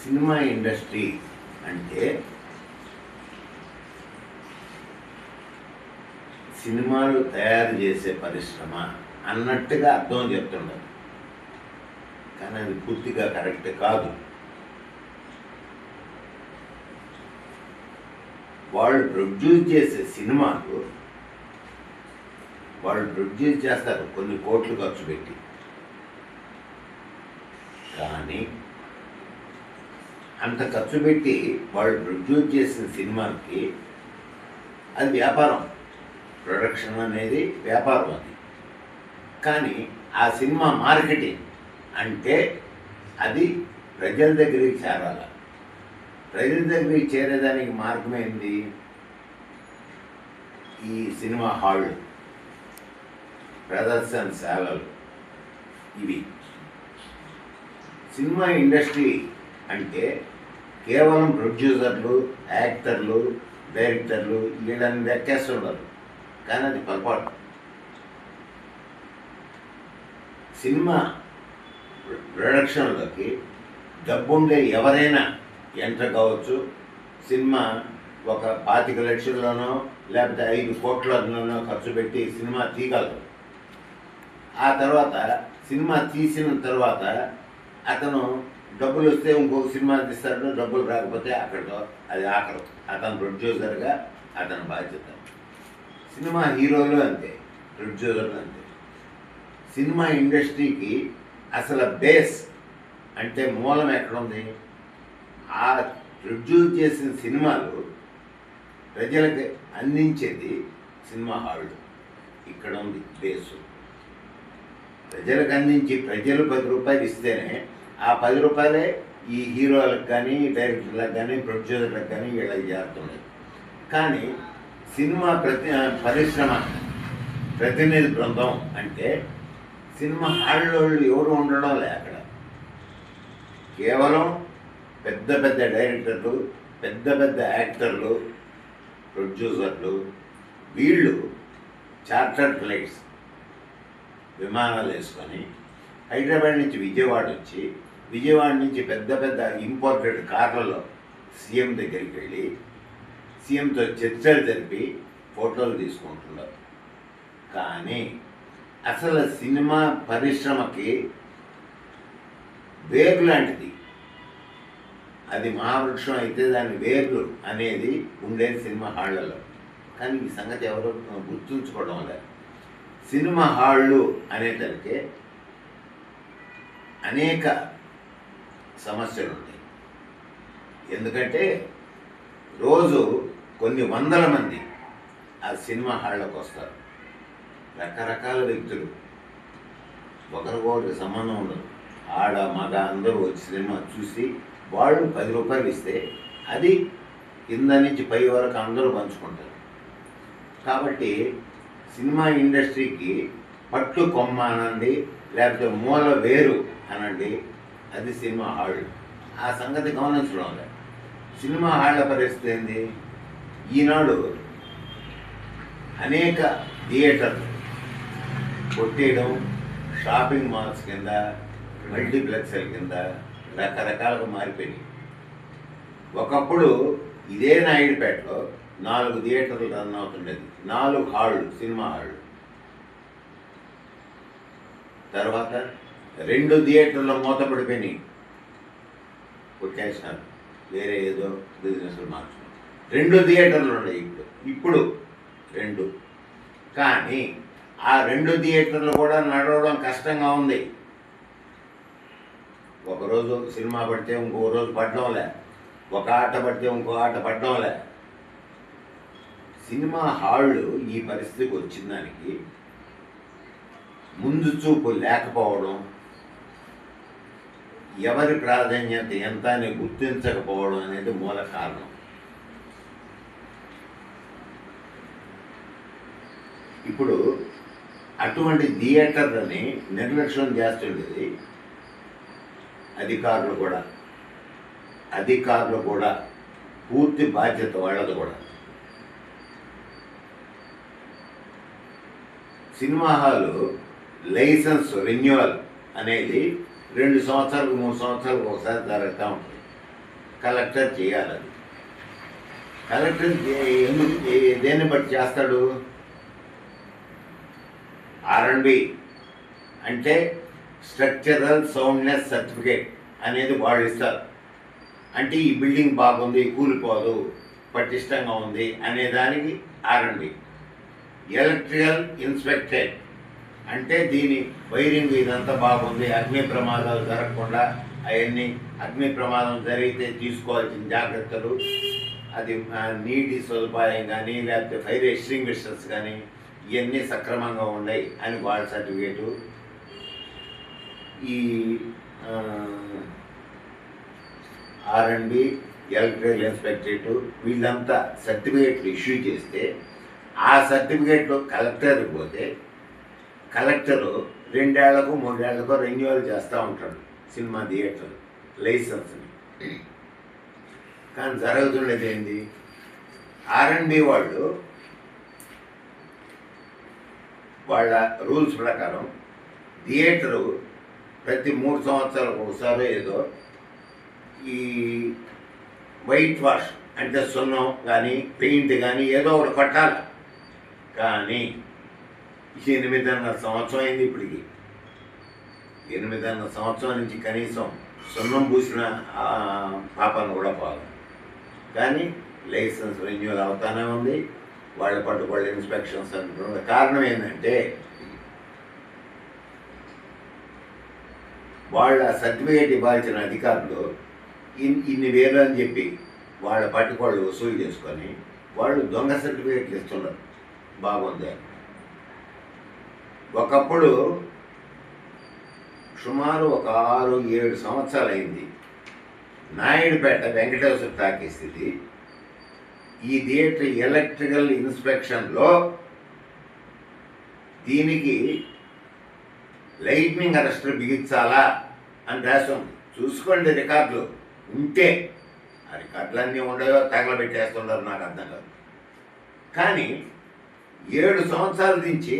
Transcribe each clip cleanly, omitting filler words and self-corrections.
Cinema industry అంటే సినిమాలు తయారు చేసే పరిశ్రమ అన్నట్టుగా అర్థం చెప్తుండదు, కానీ అది పూర్తిగా కరెక్ట్ కాదు. వాళ్ళు ప్రొడ్యూస్ చేసే సినిమాలు వాళ్ళు ప్రొడ్యూస్ చేస్తారు కొన్ని కోట్లు ఖర్చు పెట్టి, కానీ అంత ఖర్చు పెట్టి వాళ్ళు ప్రొడ్యూస్ చేసిన సినిమాకి అది వ్యాపారం. ప్రొడక్షన్ అనేది వ్యాపారం అది. కానీ ఆ సినిమా మార్కెటింగ్ అంటే అది ప్రజల దగ్గరికి చేరాలి. ప్రజల దగ్గరికి చేరేదానికి మార్గం ఏంది? ఈ సినిమా హాళ్ళు, ప్రదర్శనశాలలు. ఇవి సినిమా ఇండస్ట్రీ అంటే కేవలం ప్రొడ్యూసర్లు, యాక్టర్లు, డైరెక్టర్లు వీళ్ళని లెక్కేస్తున్నారు, కానీ అది పొరపాటు. సినిమా ప్రొడక్షన్లోకి డబ్బుండే ఎవరైనా ఎంటర్ కావచ్చు. సినిమా ఒక 25 లక్షల్లోనో లేకపోతే 5 కోట్లలోనో ఖర్చు పెట్టి సినిమా తీయగలరు. ఆ తర్వాత సినిమా తీసిన తర్వాత అతను డబ్బులు వస్తే ఇంకొక సినిమా తీస్తాడు, డబ్బులు రాకపోతే అక్కడితో అది ఆఖరు. అతను ప్రొడ్యూసర్గా అతని బాధ్యత. సినిమా హీరోలు అంతే, ప్రొడ్యూసర్లు అంతే. సినిమా ఇండస్ట్రీకి అసలు బేస్ అంటే మూలం ఎక్కడుంది? ఆ ప్రొడ్యూస్ చేసిన సినిమాలు ప్రజలకు అందించేది సినిమా హాళ్ళు. ఇక్కడ ఉంది బేసు. ప్రజలకు అందించి ప్రజలు 10 రూపాయలు ఇస్తేనే ఆ 10 రూపాయలే ఈ హీరోలకు కానీ, డైరెక్టర్లకు కానీ, ప్రొడ్యూసర్లకు కానీ వీళ్ళకి చేరుతున్నాయి. కానీ సినిమా పరిశ్రమ ప్రతినిధి బృందం అంటే సినిమా హాల్లో ఎవరు ఉండడం లే. అక్కడ కేవలం పెద్ద పెద్ద డైరెక్టర్లు, పెద్ద పెద్ద యాక్టర్లు, ప్రొడ్యూసర్లు, వీళ్ళు చార్టర్డ్ ఫ్లైట్స్ విమానాలు వేసుకొని హైదరాబాద్ నుంచి విజయవాడ వచ్చి, విజయవాడ నుంచి పెద్ద పెద్ద ఇంపోర్టెడ్ కార్లలో సీఎం దగ్గరికి వెళ్ళి సీఎంతో చర్చలు జరిపి ఫోటోలు తీసుకుంటున్నారు. కానీ అసలు సినిమా పరిశ్రమకి వేరు లాంటిది అది. మహావృక్షం అయితే దాని వేర్లు అనేది ఉండేది సినిమా హాళ్లలో. కానీ ఈ సంగతి ఎవరు గుర్తుంచుకోవడం లేదు. సినిమా హాళ్ళు అనేసరికి అనేక సమస్యలు ఉంటాయి. ఎందుకంటే రోజు కొన్ని వందల మంది ఆ సినిమా హాళ్ళకు వస్తారు. రకరకాల వ్యక్తులు, ఒకరికొకరికి సంబంధం ఉండదు. ఆడ మగ అందరూ వచ్చి సినిమా చూసి వాళ్ళు 10 రూపాయలు ఇస్తే అది కింద నుంచి పై వరకు అందరూ పంచుకుంటారు. కాబట్టి సినిమా ఇండస్ట్రీకి పట్టు కొమ్మ అనండి, లేకపోతే మూల వేరు అనండి, అది సినిమా హాళ్ళు. ఆ సంగతి గమనించడం లేదు. సినిమా హాళ్ళ పరిస్థితి ఏంది? ఈనాడు అనేక థియేటర్లు కొట్టేయడం, షాపింగ్ మాల్స్ కింద, మల్టీప్లెక్స్ల కింద రకరకాలుగా మారిపోయినాయి. ఒకప్పుడు ఇదే నాయుడుపేటలో 4 థియేటర్లు రన్ అవుతుండేది, 4 హాళ్ళు, సినిమా హాళ్ళు. తర్వాత 2 థియేటర్లు మూతపడిపోయినాయి, కొట్టేసినారు, వేరే ఏదో బిజినెస్లు మార్చుకున్నారు. 2 థియేటర్లు ఉన్నాయి ఇప్పుడు 2. కానీ ఆ 2 థియేటర్లు కూడా నడవడం కష్టంగా ఉంది. ఒకరోజు సినిమా పడితే ఇంకో రోజు పడడంలే, ఒక ఆట పడితే ఇంకో ఆట పడడంలే. సినిమా హాళ్ళు ఈ పరిస్థితికి వచ్చిన దానికి ముందు చూపు లేకపోవడం, ఎవరి ప్రాధాన్యత ఎంత అని గుర్తించకపోవడం అనేది మూల కారణం. ఇప్పుడు అటువంటి థియేటర్లని నిర్లక్ష్యం చేస్తుండేది అధికారులు కూడా పూర్తి బాధ్యత వాళ్ళది కూడా. సినిమా హాలు లైసెన్స్ రెన్యువల్ అనేది 2 సంవత్సరాలకు 3 సంవత్సరాలకు ఒకసారి జరుగుతూ ఉంటుంది. కలెక్టర్ చేయాలి. కలెక్టర్ దేన్ని బట్టి చేస్తాడు? R&B అంటే స్ట్రక్చరల్ సౌండ్నెస్ సర్టిఫికేట్ అనేది వాళ్ళు ఇస్తారు. అంటే ఈ బిల్డింగ్ బాగుంది, కూలిపోదు, పటిష్టంగా ఉంది అనే దానికి R&B. ఎలక్ట్రికల్ ఇన్స్పెక్టెడ్ అంటే దీని వైరింగ్ ఇదంతా బాగుంది, అగ్ని ప్రమాదాలు జరగకుండా అవన్నీ, అగ్ని ప్రమాదం జరిగితే తీసుకోవాల్సిన జాగ్రత్తలు, అది నీటి సదుపాయం కానీ లేకపోతే ఫైర్ ఎక్స్టింగ్విషర్స్ కానీ ఇవన్నీ సక్రమంగా ఉన్నాయి అని వాళ్ళ సర్టిఫికేటు. ఈ R&B, ఎలక్ట్రికల్ ఇన్స్పెక్టరేటు వీళ్ళంతా సర్టిఫికేట్లు ఇష్యూ చేస్తే ఆ సర్టిఫికేట్లు కలెక్టర్కి పోతే కలెక్టరు 2 ఏళ్లకు 3 ఏళ్లకు రెన్యువల్ చేస్తూ ఉంటాడు సినిమా థియేటర్ లైసెన్స్ని. కానీ జరుగుతున్నది ఏంది? R&B వాళ్ళు వాళ్ళ రూల్స్ ప్రకారం థియేటరు ప్రతి 3 సంవత్సరాలకు ఒకసారి ఏదో ఈ వైట్ వాష్ అంటే సున్నం కానీ పెయింట్ కానీ ఏదో ఒకటి కొట్టాలి. కానీ 8.5 సంవత్సరం అయింది ఇప్పటికి. 8.5 సంవత్సరం నుంచి కనీసం సున్నం పూసిన పాపను కూడా పోదు. కానీ లైసెన్స్ రెన్యూవల్ అవుతానే ఉంది. వాళ్ళ పట్టుకోళ్ళ ఇన్స్పెక్షన్స్ అంటున్నారు. కారణం ఏంటంటే వాళ్ళ సర్టిఫికేట్ ఇవ్వాల్సిన అధికారులు ఇన్ని వేలు అని చెప్పి వాళ్ళ పట్టుకోళ్ళు వసూలు చేసుకొని వాళ్ళు దొంగ సర్టిఫికేట్లు ఇస్తున్నారు బాగుంది. ఒకప్పుడు సుమారు ఒక 6-7 సంవత్సరాలు అయింది నాయుడుపేట వెంకటేశ్వర టాకీస్ ఇది. ఈ థియేటర్ ఎలక్ట్రికల్ ఇన్స్పెక్షన్లో దీనికి లైట్నింగ్ అరెస్టర్ బిగించాలా అని రాసింది. చూసుకోండి రికార్డులు ఉంటే. ఆ రికార్డులన్నీ ఉండదో తగలబెట్టేస్తున్నారు, నాకు అర్థం కాదు. కానీ 7 సంవత్సరాల నుంచి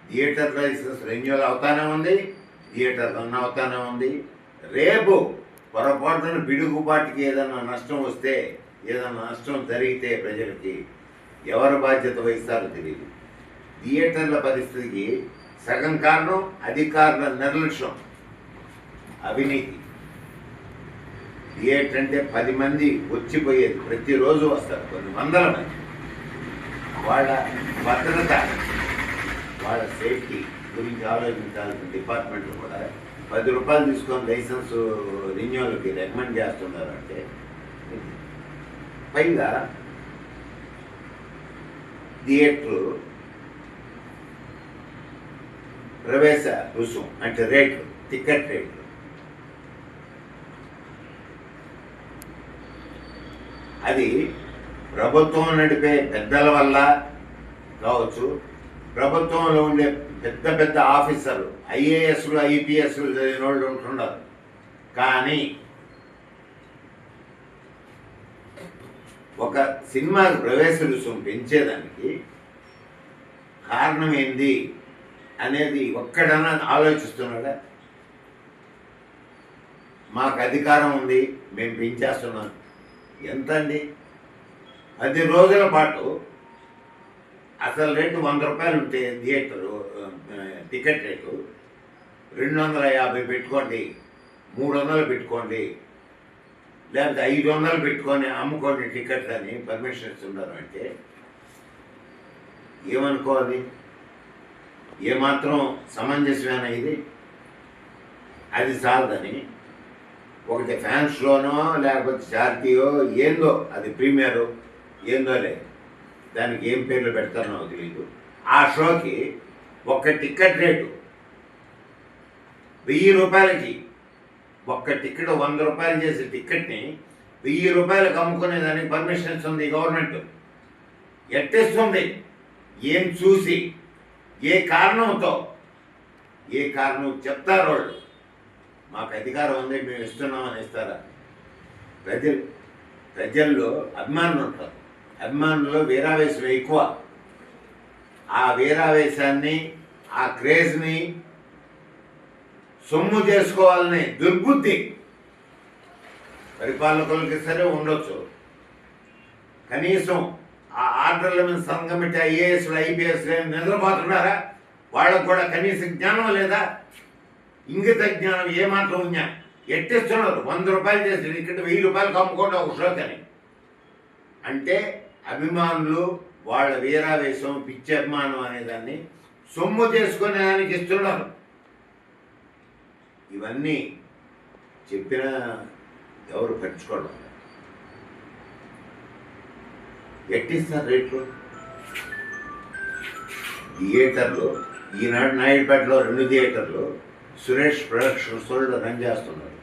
థియేటర్ లైసెన్స్ రెన్యువల్ అవుతానే ఉంది, థియేటర్ రన్ అవుతానే ఉంది. రేపు పొరపాటున పిడుగుబాటుకి ఏదైనా నష్టం వస్తే, ఏదైనా నష్టం జరిగితే ప్రజలకి ఎవరు బాధ్యత వహిస్తారో తెలియదు. థియేటర్ల పరిస్థితికి సగం కారణం అధికారుల నిర్లక్ష్యం, అవినీతి. థియేటర్ అంటే 10 మంది వచ్చిపోయేది, ప్రతిరోజు వస్తారు కొన్ని వందల మంది. వాళ్ళ భద్రత, వాళ్ళ సేఫ్టీ గురించి ఆలోచించాల్సిన డిపార్ట్మెంట్లు కూడా 10 రూపాయలు తీసుకొని లైసెన్స్ రెన్యువల్కి రికమెండ్ చేస్తున్నారు. అంటే పైగా థియేటరు ప్రవేశ రుసుము అంటే రేట్లు, టికెట్ రేట్లు అది ప్రభుత్వం నడిపే పెద్దల వల్ల కావచ్చు, ప్రభుత్వంలో ఉండే పెద్ద పెద్ద ఆఫీసర్లు IASలు IPSలు చదివిన వాళ్ళు ఉంటున్నారు. కానీ ఒక సినిమాకు ప్రవేశ రుసుము పెంచేదానికి కారణం ఏంది అనేది ఒక్కడన్నా ఆలోచిస్తున్నాడా? మాకు అధికారం ఉంది, మేము పెంచేస్తున్నాం. ఎంత అండి? 10 రోజుల పాటు అసలు రేటు 100 రూపాయలు ఉంటే థియేటరు టికెట్ రేటు 250 పెట్టుకోండి, 300 పెట్టుకోండి, లేకపోతే 500 పెట్టుకొని అమ్ముకోండి టికెట్లు అని పర్మిషన్ ఇస్తున్నారు. అంటే ఏమనుకోవాలి? ఏమాత్రం సమంజసమేనా ఇది? అది చాలదని ఒకటి ఫ్యాన్స్ షోనో లేకపోతే చార్టీయో ఏందో, అది ప్రీమియరు ఏందో లేదు, దానికి ఏం పేర్లు పెడతారో నాకు తెలియదు. ఆ షోకి ఒక్క టికెట్ రేటు 1000 రూపాయలకి, ఒక్క టికెట్ 100 రూపాయలు చేసే టికెట్ని 1000 రూపాయలకు అమ్ముకునేదానికి పర్మిషన్ ఇస్తుంది గవర్నమెంట్. ఎట్టేస్తుంది? ఏం చూసి, ఏ కారణంతో, ఏ కారణం చెప్తారు వాళ్ళు? మాకు అధికారం ఉంది, మేము ఇస్తున్నామని ఇస్తారా? ప్రజల్లో అభిమానులు ఉంటారు, అభిమానుల్లో వీరావేశం ఎక్కువ. ఆ వీరావేశాన్ని, ఆ క్రేజ్ని సొమ్ము చేసుకోవాలనే దుర్బుద్ధి పరిపాలకులకి సరే ఉండొచ్చు, కనీసం ఆ ఆర్డర్ల మీద సంఘం పెట్టి ఐఏఎస్లు ఐపీఎస్లు నిద్రపోతున్నారా? వాళ్ళకు కూడా కనీస జ్ఞానం లేదా? ఇంగిత జ్ఞానం ఏమాత్రం ఉందా? ఎట్టిస్తున్నారు 100 రూపాయలు చేసి ఇక్కడ 1000 రూపాయలకు అమ్ముకోండి ఒక షోకని. అంటే అభిమానులు వాళ్ళ వీరావేశం, పిచ్చి అభిమానం అనేదాన్ని సొమ్ము చేసుకునే దానికి ఇస్తున్నారు. ఇవన్నీ చెప్పిన ఎవరు పట్టించుకోవడం? ఎట్టిస్తారు రేట్లు? థియేటర్లు ఈనాడు నాయుడుపేటలో 2 థియేటర్లు సురేష్ ప్రొడక్షన్స్ వాళ్ళు రన్ చేస్తున్నారు.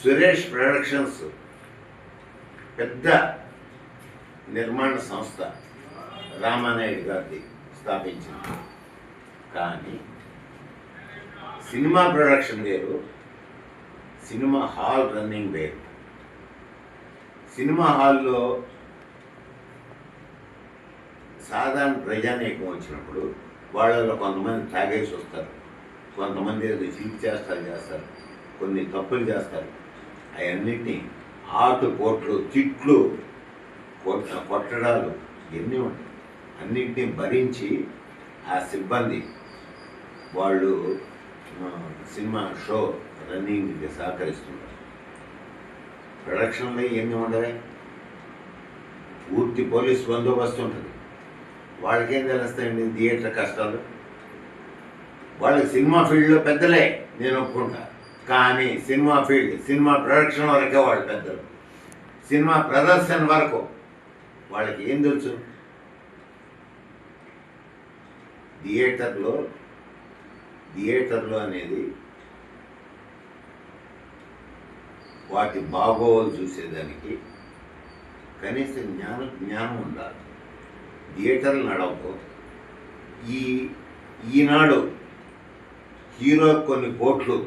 సురేష్ ప్రొడక్షన్స్ పెద్ద నిర్మాణ సంస్థ రామానాయుడు గారిది స్థాపించింది. కానీ సినిమా ప్రొడక్షన్ వేరు, సినిమా హాల్ రన్నింగ్ వేరు. సినిమా హాల్లో సాధారణ ప్రజానీకం వచ్చినప్పుడు వాళ్ళలో కొంతమంది తాగేసి వస్తారు, కొంతమంది ఏదో చీట్ చేస్తారు, కొన్ని తప్పులు చేస్తారు. అవన్నిటినీ ఆటుపోట్లు, తిట్లు, కొట్టడాలు ఎన్ని ఉంటాయి. అన్నింటినీ భరించి ఆ సిబ్బంది వాళ్ళు సినిమా షో రన్నింగ్కి సహకరిస్తున్నారు. ప్రొడక్షన్లో ఎన్ని ఉండవే? పూర్తి పోలీస్ బందోబస్తు ఉంటుంది. వాళ్ళకేం తెలుస్తాయండి థియేటర్ కష్టాలు? వాళ్ళకి సినిమా ఫీల్డ్లో పెద్దలే, నేను ఒప్పుకుంటా. కానీ సినిమా ఫీల్డ్, సినిమా ప్రొడక్షన్ వరకే వాళ్ళు పెద్దలు. సినిమా ప్రదర్శన వరకు వాళ్ళకి ఏం తెలుసు? థియేటర్లో అనేది వాటి బాగోలు చూసేదానికి కనీస జ్ఞానం ఉండాలి. థియేటర్లు నడవకు. ఈనాడు హీరోకి కొన్ని కోట్లు,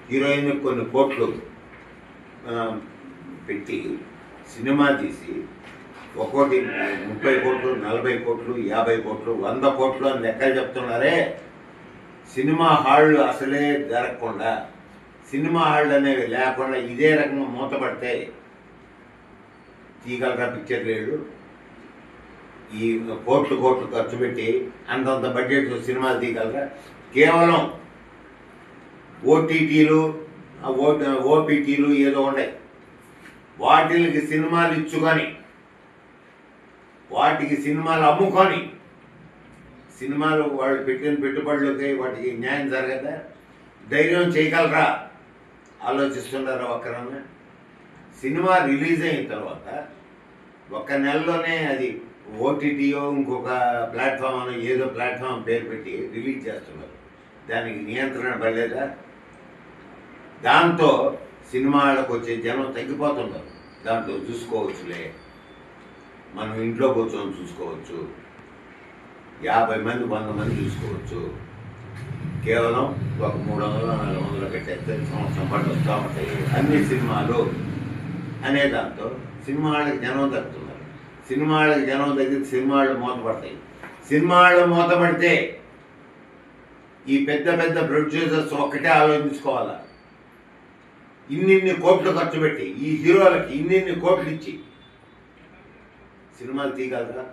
హీరోయిన్కి కొన్ని కోట్లు పెట్టి సినిమా తీసి ఒక్కోటి 30 కోట్లు, 40 కోట్లు, 50 కోట్లు, 100 కోట్లు అని లెక్కలు చెప్తున్నారే. సినిమా హాళ్ళు అసలే జరగకుండా, సినిమా హాళ్ళు అనేవి లేకుండా ఇదే రకంగా మూతపడితే తీగలరా పిక్చర్ లేడు? ఈ కోట్లు ఖర్చు పెట్టి అంతంత బడ్జెట్ సినిమాలు తీయగలరా? కేవలం ఓటీటీలు, ఓపీటీలు ఏదో ఉన్నాయి, వాటికి సినిమాలు ఇచ్చుకొని, వాటికి సినిమాలు అమ్ముకొని, సినిమాలు వాళ్ళు పెట్టిన పెట్టుబడులకి వాటికి న్యాయం జరగదా? ధైర్యం చేయగలరా? ఆలోచిస్తున్నారా ఒక్కరన్నా? సినిమా రిలీజ్ అయిన తర్వాత 1 నెలలోనే అది ఓటీటీయో ఇంకొక ప్లాట్ఫామ్ అని ఏదో ప్లాట్ఫామ్ పేరు పెట్టి రిలీజ్ చేస్తున్నారు. దానికి నియంత్రణ పడలేదా? దాంతో సినిమాలకు వచ్చే జనం తగ్గిపోతున్నారు. దాంట్లో చూసుకోవచ్చులే, మనం ఇంట్లో కూర్చొని చూసుకోవచ్చు, 50 మంది 100 మంది చూసుకోవచ్చు, కేవలం ఒక 300-400 పెట్టేస్తే సంవత్సరం పాటు వస్తూ ఉంటాయి అన్ని సినిమాలు అనే దాంతో సినిమా వాళ్ళకి జనం తగ్గుతున్నారు. సినిమా వాళ్ళకి జనం తగ్గితే సినిమా వాళ్ళు మూతపడతాయి. సినిమా వాళ్ళు మూతపడితే ఈ పెద్ద ప్రొడ్యూసర్స్ ఒక్కటే ఆలోచించుకోవాలా, ఇన్ని కోట్లు ఖర్చు పెట్టి ఈ హీరోలకి ఇన్ని కోట్లు ఇచ్చి సినిమాలు తీయగలరా?